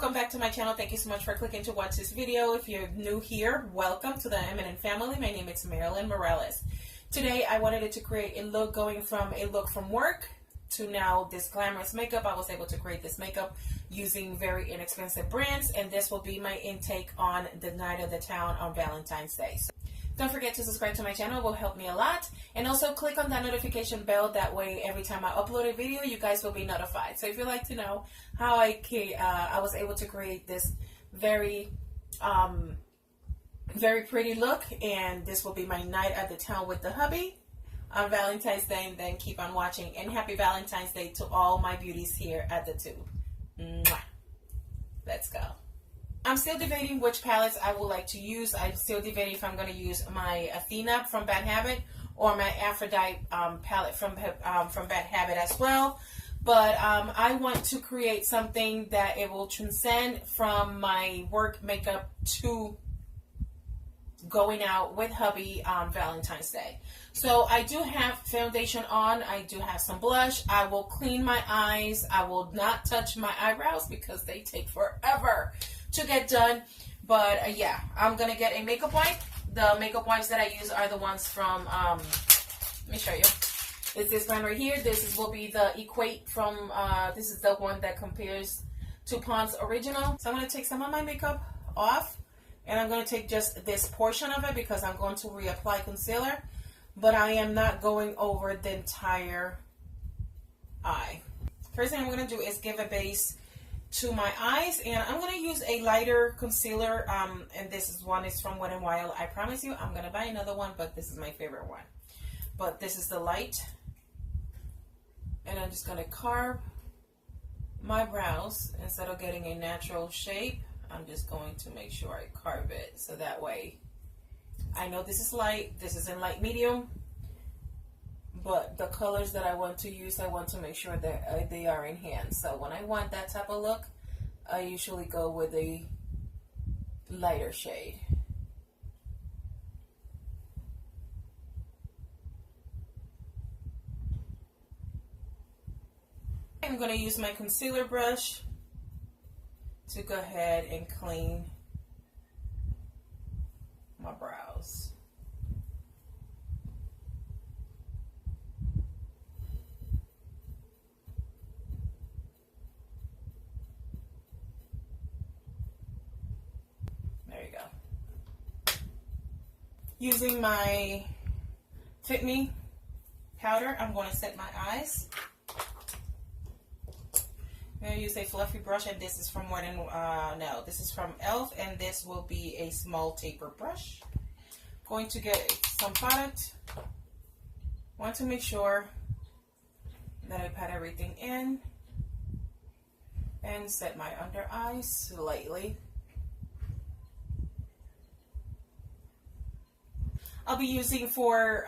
welcome back to my channel. Thank you so much for clicking to watch this video. If you're new here, welcome to the Eminent family. My name is Marylin Morales. Today I wanted to create a look going from a look from work to now this glamorous makeup. I was able to create this makeup using very inexpensive brands, and this will be my intake on the night of the town on Valentine's Day. So don't forget to subscribe to my channel, it will help me a lot. And also click on that notification bell, that way every time I upload a video, you guys will be notified. So if you'd like to know how I was able to create this very pretty look, and this will be my night at the town with the hubby on Valentine's Day, then keep on watching. And happy Valentine's Day to all my beauties here at the tube. Mwah. Let's go. I'm still debating which palettes I would like to use. I'm still debating if I'm going to use my Athena from Bad Habit or my Aphrodite palette from Bad Habit as well. But I want to create something that it will transcend from my work makeup to going out with hubby on Valentine's Day. So I do have foundation on. I do have some blush. I will clean my eyes. I will not touch my eyebrows because they take forever to get done. But yeah, I'm gonna get a makeup wipe. The makeup wipes that I use are the ones from let me show you. It's this brand right here. Will be the Equate from this is the one that compares to Pond's Original. So I'm gonna take some of my makeup off, and I'm gonna take just this portion of it because I'm going to reapply concealer, but I am not going over the entire eye. First thing I'm gonna do is give a base to my eyes, and I'm going to use a lighter concealer, and this one is from Wet n Wild. I promise you I'm going to buy another one, but this is my favorite one. But this is the light, and I'm just going to carve my brows. Instead of getting a natural shape, I'm just going to make sure I carve it, so that way I know this is light, this is in light medium, but the colors that I want to use, I want to make sure that they are in hand. So when I want that type of look, I usually go with a lighter shade. I'm going to use my concealer brush to go ahead and clean my brows. Using my Fit Me powder, I'm going to set my eyes. I'm going to use a fluffy brush, and this is from this is from e.l.f., and this will be a small taper brush. Going to get some product. Want to make sure that I pat everything in and set my under eyes slightly. I'll be using for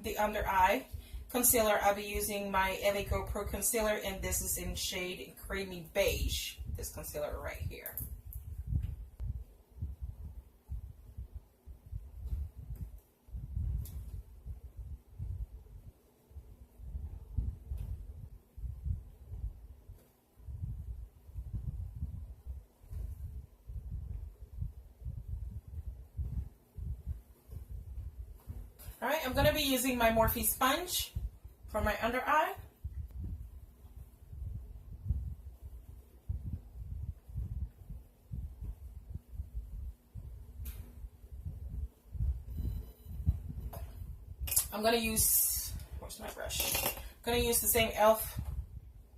the under eye concealer, I'll be using my LA Girl Pro Concealer, and this is in shade Creamy Beige, this concealer right here. Alright, I'm going to be using my Morphe sponge for my under eye. I'm going to use, where's my brush? I'm going to use the same e.l.f.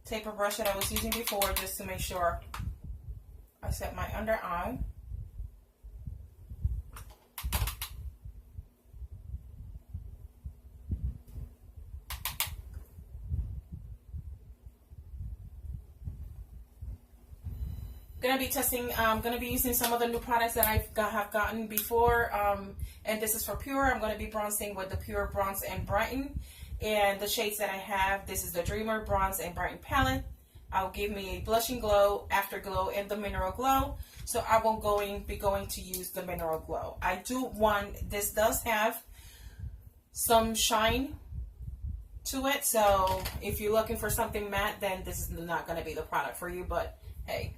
taper brush that I was using before, just to make sure I set my under eye. Gonna be testing. I'm gonna be using some of the new products that I have gotten before, and this is for Pure. I'm gonna be bronzing with the Pure Bronze and Brighten, and the shades that I have. This is the Dreamer Bronze and Brighten palette. I'll give me a blushing glow, afterglow, and the mineral glow. So I will be going to use the mineral glow. I do want, this does have some shine to it, so if you're looking for something matte, then this is not going to be the product for you. But hey,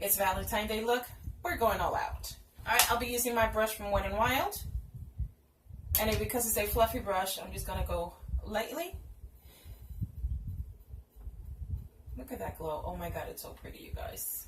It's Valentine's Day look. We're going all out. Alright, I'll be using my brush from Wet n Wild. And because it's a fluffy brush, I'm just going to go lightly. Look at that glow. Oh my god, it's so pretty, you guys.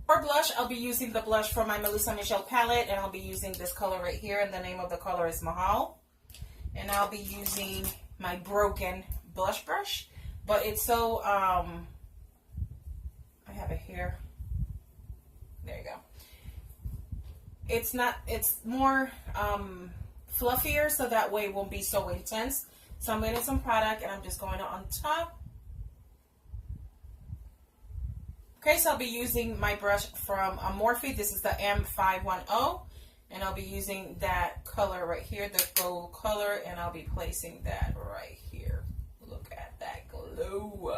For blush, I'll be using the blush from my Melissa Michelle palette, and I'll be using this color right here, and the name of the color is Mahal. And I'll be using my Broken blush brush, but it's so, I have it here. There you go. It's not, it's more fluffier, so that way it won't be so intense. So I'm getting some product, and I'm just going on top. Okay, so I'll be using my brush from Morphe. This is the M510, and I'll be using that color right here, the gold color, and I'll be placing that right here. Look at that glow.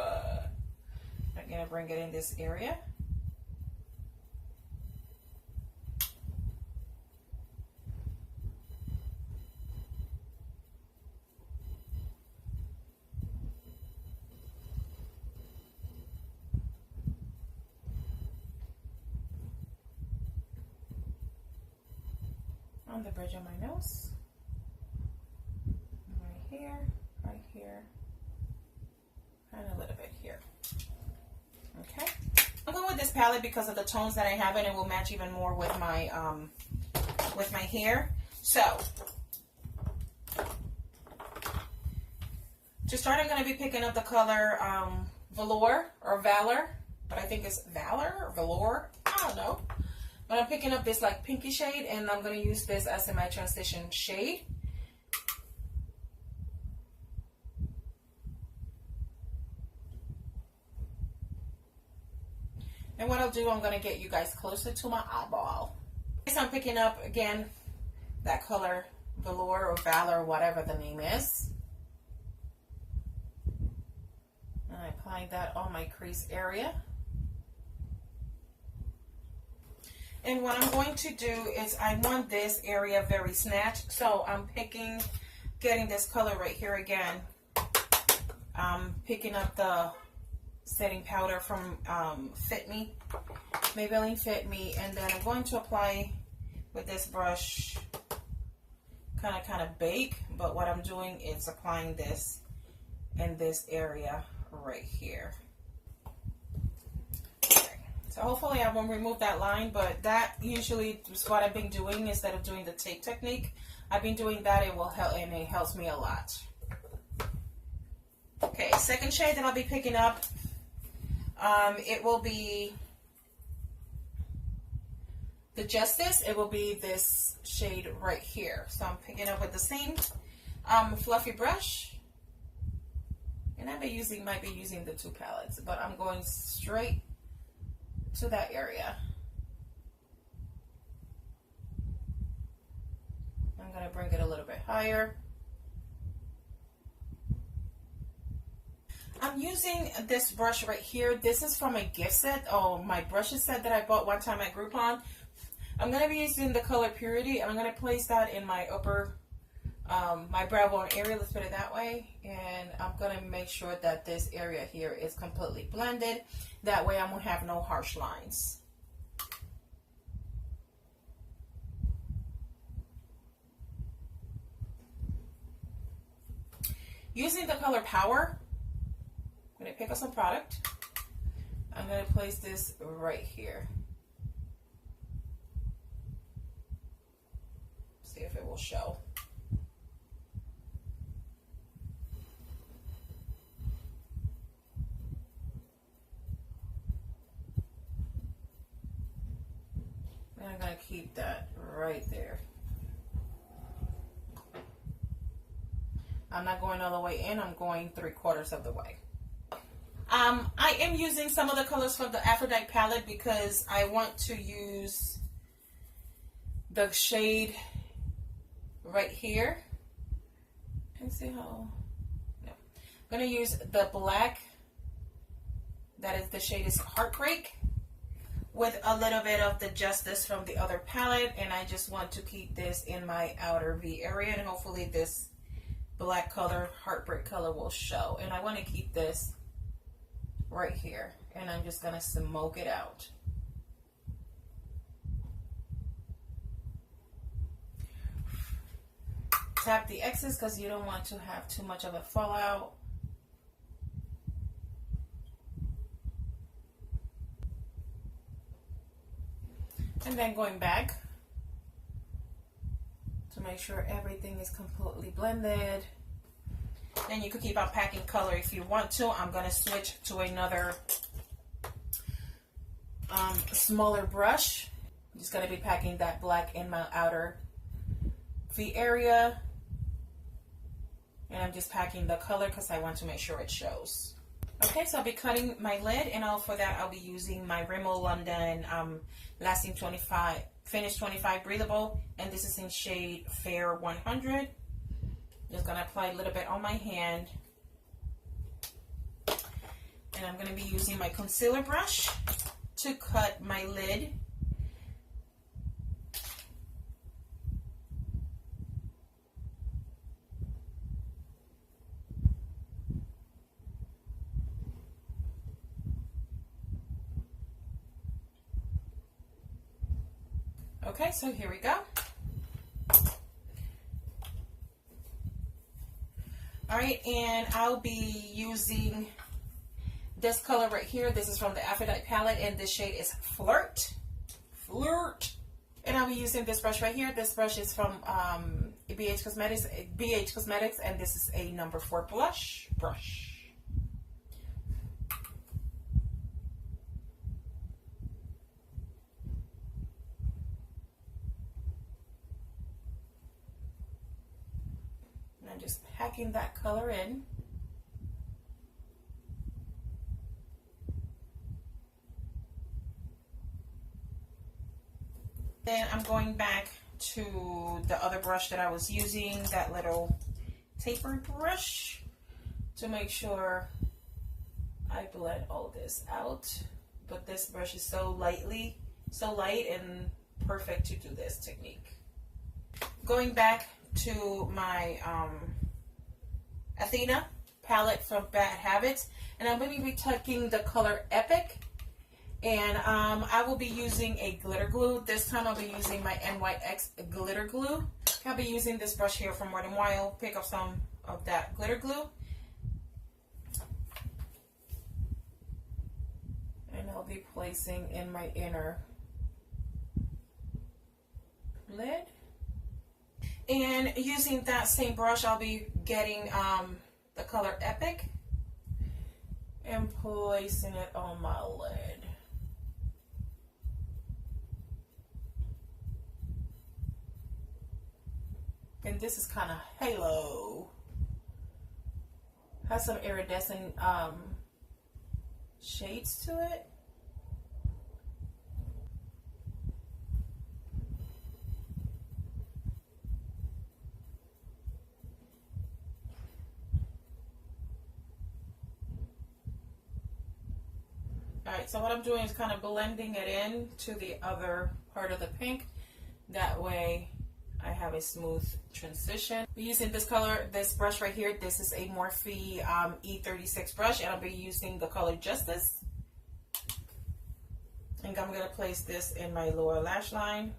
I'm going to bring it in this area. On the bridge of my nose, right here, and a little bit here. Okay, I'm going with this palette because of the tones that I have, and it will match even more with my hair. So to start, I'm going to be picking up the color Velour or Valor, but I think it's Valor or Velour. I don't know. But I'm picking up this like pinky shade, and I'm going to use this as in my transition shade. And what I'll do, I'm going to get you guys closer to my eyeball. So I'm picking up, again, that color Velour or Valor, whatever the name is. And I apply that on my crease area. And what I'm going to do is I want this area very snatched. So I'm getting this color right here again. I'm picking up the setting powder from Fit Me, Maybelline Fit Me. And then I'm going to apply with this brush, kind of bake. But what I'm doing is applying this in this area right here. So hopefully I won't remove that line, but that usually is what I've been doing instead of doing the tape technique. I've been doing that. It will help, and it helps me a lot. Okay, second shade that I'll be picking up, it will be the Justice. It will be this shade right here. So I'm picking up with the same fluffy brush, and I might be using the two palettes, but I'm going straight to that area. I'm going to bring it a little bit higher. I'm using this brush right here. This is from a gift set, my brushes set that I bought one time at Groupon. I'm going to be using the color Purity, and I'm going to place that in my upper, my brow bone area, let's put it that way. And I'm going to make sure that this area here is completely blended. That way I won't have no harsh lines. Using the color Power, I'm going to pick up some product. I'm going to place this right here. See if it will show. And I'm going to keep that right there. I'm not going all the way in, I'm going 3/4 of the way. I am using some of the colors from the Aphrodite palette because I want to use the shade right here. And see how, yeah. I'm going to use the black, that is, the shade is Heartbreak, with a little bit of the Justice from the other palette, and I just want to keep this in my outer V area, and hopefully this black color, Heartbreak color, will show. And I want to keep this right here, and I'm just going to smoke it out. Tap the excess because you don't want to have too much of a fallout. And then going back to make sure everything is completely blended. Then you could keep on packing color if you want to. I'm going to switch to another smaller brush. I'm just going to be packing that black in my outer V area. And I'm just packing the color because I want to make sure it shows. Okay, so I'll be cutting my lid, and for that I'll be using my Rimmel London Lasting 25 Finish 25 Breathable, and this is in shade Fair 100. Just gonna apply a little bit on my hand, and I'm gonna be using my concealer brush to cut my lid. Okay, so here we go. All right, and I'll be using this color right here. This is from the Aphrodite palette, and this shade is Flirt. Flirt. And I'll be using this brush right here. This brush is from BH Cosmetics, and this is a number 4 blush brush. I'm just packing that color in. Then I'm going back to the other brush that I was using, that little tapered brush, to make sure I blend all this out. But this brush is so light and perfect to do this technique. Going back to my Athena palette from Bad Habits, and I'm going to be taking the color Epic, and I will be using a glitter glue. This time I'll be using my NYX glitter glue. I'll be using this brush here from Wet n Wild. Pick up some of that glitter glue, and I'll be placing in my inner lid. And using that same brush, I'll be getting the color Epic and placing it on my lid. And this is kind of halo. Has some iridescent shades to it. Alright, so what I'm doing is kind of blending it in to the other part of the pink. That way I have a smooth transition. I'm using this color, this brush right here. This is a Morphe E36 brush, and I'll be using the color Justice. And I'm going to place this in my lower lash line.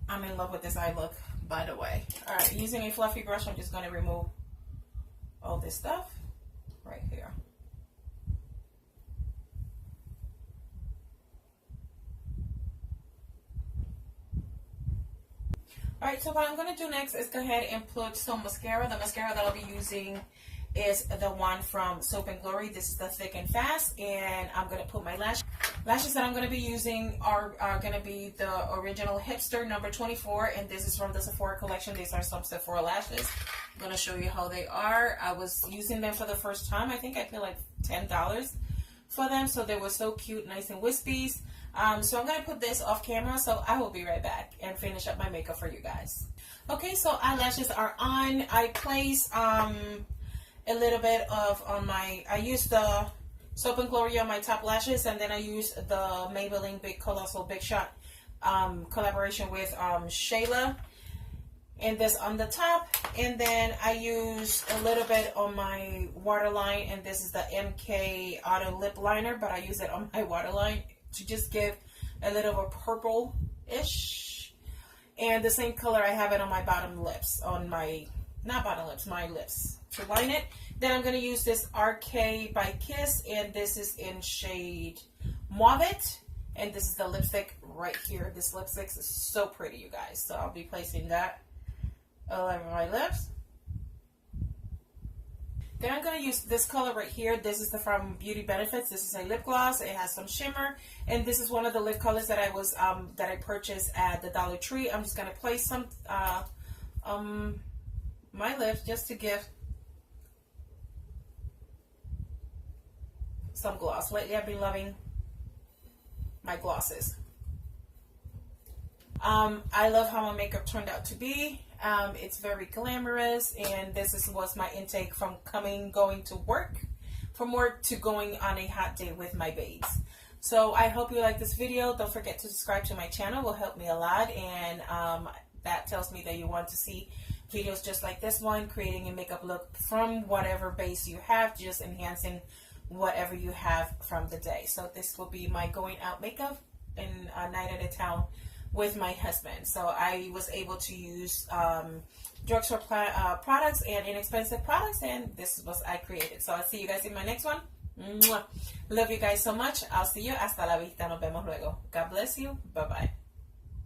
I'm in love with this eye look, by the way. All right, using a fluffy brush, I'm just going to remove all this stuff right here. All right, so what I'm going to do next is go ahead and put some mascara. The mascara that I'll be using is the one from Soap and Glory. This is the Thick and Fast, and I'm going to put my lash. Lashes that I'm going to be using are going to be the original Hipster number 24, and this is from the Sephora collection. These are some Sephora lashes. I'm going to show you how they are. I was using them for the first time. I think I paid like $10 for them, so they were so cute, nice and wispies. So I'm going to put this off camera, so I will be right back and finish up my makeup for you guys. Okay, so eyelashes are on. I place a little bit of on my, I use the Soap and Glory on my top lashes, and then I use the Maybelline Big Colossal Big Shot collaboration with Shayla, and this on the top. And then I use a little bit on my waterline, and this is the MK Auto Lip Liner, but I use it on my waterline to just give a little of a purple-ish. And the same color, I have it on my bottom lips, on my, not bottom lips, my lips, to line it. Then I'm going to use this RK by Kiss, and this is in shade Mauve. And this is the lipstick right here. This lipstick is so pretty, you guys. So I'll be placing that all over my lips. Then I'm going to use this color right here. This is from Beauty Benefits. This is a lip gloss. It has some shimmer, and this is one of the lip colors that I purchased at the Dollar Tree. I'm just going to place some my lips just to give some gloss. Lately, I've been loving my glosses. I love how my makeup turned out to be. It's very glamorous, and this was my intake from going to work, from work to going on a hot date with my babes. So I hope you like this video. Don't forget to subscribe to my channel. It will help me a lot, and that tells me that you want to see videos just like this one, creating a makeup look from whatever base you have, just enhancing whatever you have from the day. So this will be my going out makeup in a night at a town with my husband. So I was able to use drugstore products and inexpensive products, and this is what I created. So I'll see you guys in my next one. Mwah. Love you guys so much. I'll see you. Hasta la vista. Nos vemos luego. God bless you. Bye-bye.